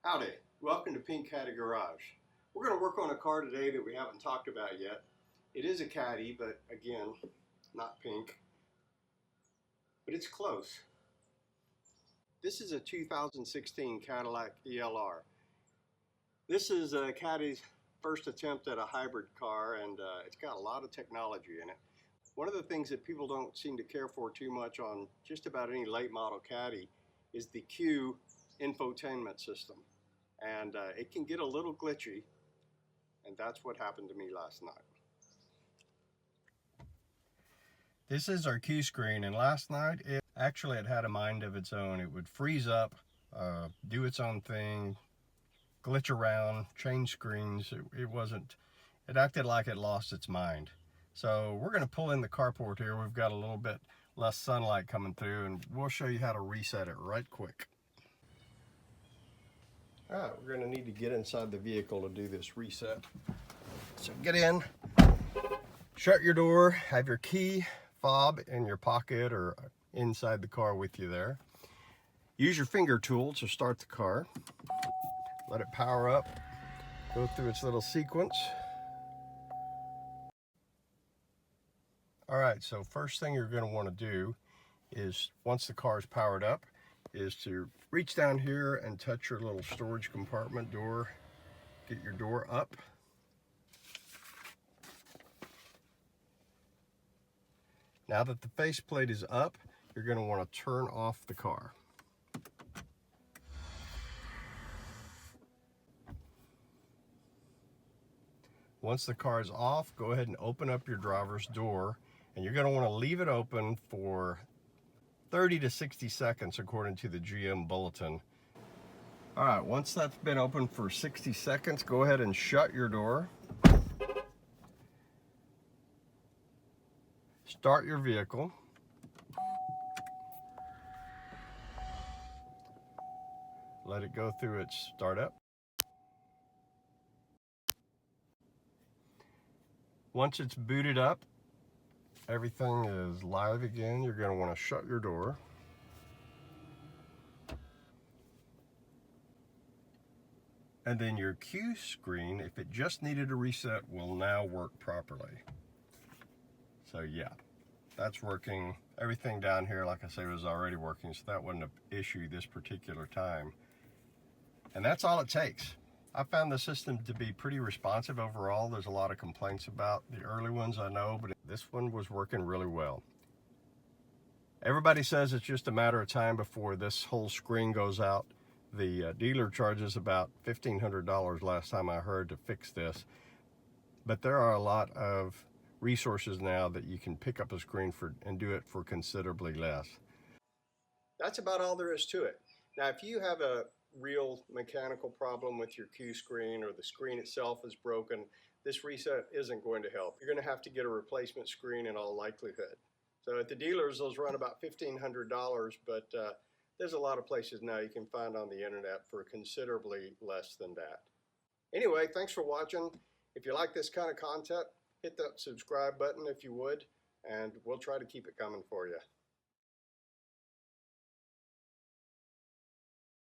Howdy, welcome to Pink Caddy Garage. We're going to work on a car today that we haven't talked about yet. It is a Caddy, but again, not pink. But it's close. This is a 2016 Cadillac ELR. This is Caddy's first attempt at a hybrid car, and it's got a lot of technology in it. One of the things that people don't seem to care for too much on just about any late model Caddy is the CUE infotainment system. And it can get a little glitchy, and that's what happened to me last night. This is our CUE screen, and last night it had a mind of its own. It would freeze up, do its own thing, glitch around, change screens. It acted like it lost its mind. So we're going to pull in the carport here. We've got a little bit less sunlight coming through, and we'll show you how to reset it right quick. All right, we're going to need to get inside the vehicle to do this reset. So get in, shut your door, have your key fob in your pocket or inside the car with you there. Use your finger tool to start the car. Let it power up, go through its little sequence. All right, so first thing you're going to want to do is, once the car is powered up, is to reach down here and touch your little storage compartment door. Get your door up. Now that the faceplate is up, you're going to want to turn off the car. Once the car is off, go ahead and open up your driver's door, and you're going to want to leave it open for 30 to 60 seconds according to the GM bulletin. All right, once that's been open for 60 seconds, go ahead and shut your door. Start your vehicle. Let it go through its startup. Once it's booted up, everything is live again. You're going to want to shut your door. And then your CUE screen, if it just needed a reset, will now work properly. So yeah, that's working. Everything down here, like I say, was already working, so that wasn't an issue this particular time. And that's all it takes. I found the system to be pretty responsive overall. There's a lot of complaints about the early ones, I know, but this one was working really well. Everybody says it's just a matter of time before this whole screen goes out. The dealer charges about $1,500 last time I heard to fix this. But there are a lot of resources now that you can pick up a screen for and do it for considerably less. That's about all there is to it. Now, if you have a real mechanical problem with your CUE screen, or the screen itself is broken, this reset isn't going to help. You're going to have to get a replacement screen in all likelihood. So at the dealers, those run about $1,500, but there's a lot of places now you can find on the internet for considerably less than that. Anyway, thanks for watching. If you like this kind of content, hit that subscribe button if you would, and we'll try to keep it coming for you.